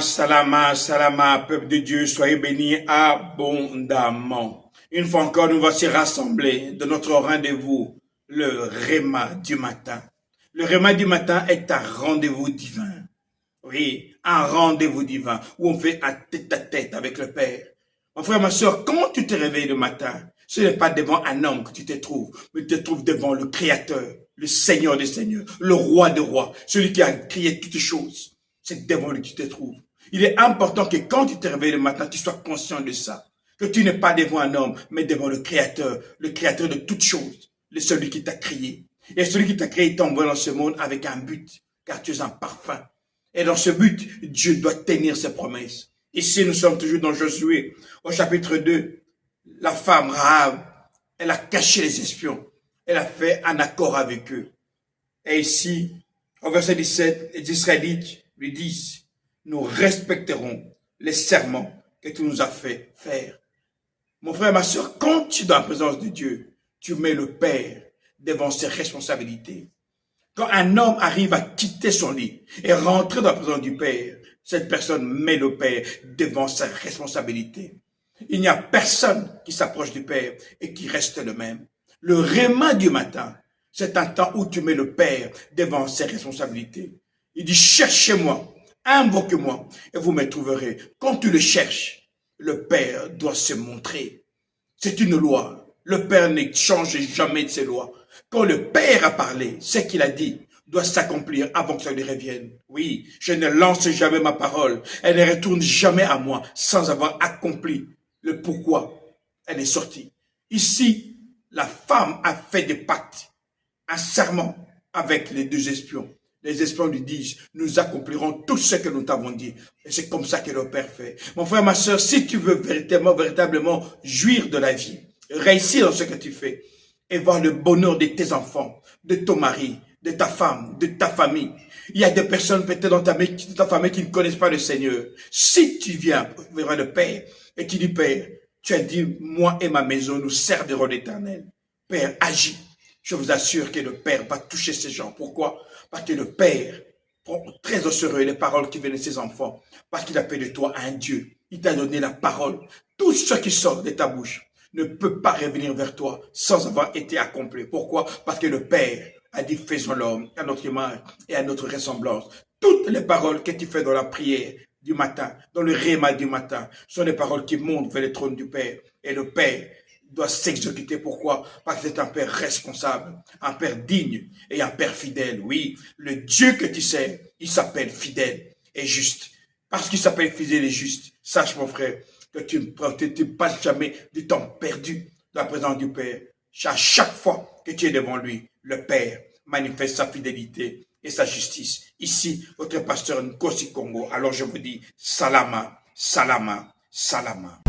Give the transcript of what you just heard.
Salama, salama, salama, peuple de Dieu, soyez bénis abondamment. Une fois encore, nous voici rassemblés de notre rendez-vous, le Réma du matin. Le Réma du matin est un rendez-vous divin. Oui, un rendez-vous divin où on fait un tête-à-tête avec le Père. Mon frère, ma soeur, quand tu te réveilles le matin, ce n'est pas devant un homme que tu te trouves, mais tu te trouves devant le Créateur, le Seigneur des Seigneurs, le Roi des Rois, celui qui a créé toutes choses. C'est devant lui que tu te trouves. Il est important que quand tu te réveilles le matin, tu sois conscient de ça. Que tu n'es pas devant un homme, mais devant le Créateur de toutes choses, celui qui t'a créé. Et celui qui t'a créé t'envoie dans ce monde avec un but, car tu es un parfum. Et dans ce but, Dieu doit tenir ses promesses. Ici, nous sommes toujours dans Josué, au chapitre 2. La femme Rahab, elle a caché les espions. Elle a fait un accord avec eux. Et ici, au verset 17, les Israélites lui disent, nous respecterons les serments que tu nous as fait faire. Mon frère, ma soeur, quand tu es dans la présence de Dieu, tu mets le Père devant ses responsabilités. Quand un homme arrive à quitter son lit et rentrer dans la présence du Père, cette personne met le Père devant sa responsabilité. Il n'y a personne qui s'approche du Père et qui reste le même. Le réma du matin, c'est un temps où tu mets le Père devant ses responsabilités. Il dit, cherchez-moi, invoquez-moi et vous me trouverez. Quand tu le cherches, le Père doit se montrer. C'est une loi. Le Père ne change jamais de ses lois. Quand le Père a parlé, ce qu'il a dit doit s'accomplir avant que ça lui revienne. Oui, je ne lance jamais ma parole. Elle ne retourne jamais à moi sans avoir accompli le pourquoi elle est sortie. Ici, la femme a fait des pactes, un serment avec les deux espions. Les espions lui disent, nous accomplirons tout ce que nous t'avons dit. Et c'est comme ça que le Père fait. Mon frère, ma soeur, si tu veux véritablement jouir de la vie, réussir dans ce que tu fais, et voir le bonheur de tes enfants, de ton mari, de ta femme, de ta famille. Il y a des personnes peut-être dans ta famille qui ne connaissent pas le Seigneur. Si tu viens vers le Père et tu dis, Père, tu as dit, moi et ma maison, nous servirons l'Éternel. Père, agis. Je vous assure que le Père va toucher ces gens. Pourquoi? Parce que le Père prend très au sérieux les paroles qui viennent de ses enfants. Parce qu'il appelle de toi un Dieu. Il t'a donné la parole. Tout ce qui sort de ta bouche ne peut pas revenir vers toi sans avoir été accompli. Pourquoi? Parce que le Père a dit, faisons l'homme à notre image et à notre ressemblance. Toutes les paroles que tu fais dans la prière du matin, dans le réma du matin, sont des paroles qui montent vers le trône du Père. Et le Père doit s'exécuter. Pourquoi? Parce que c'est un Père responsable, un Père digne et un Père fidèle. Oui, le Dieu que tu sais, il s'appelle fidèle et juste. Parce qu'il s'appelle fidèle et juste, sache mon frère, que tu ne passes jamais du temps perdu dans la présence du Père. À chaque fois que tu es devant lui, le Père manifeste sa fidélité et sa justice. Ici, votre pasteur Nkosi Congo. Alors je vous dis, salama, salama, salama.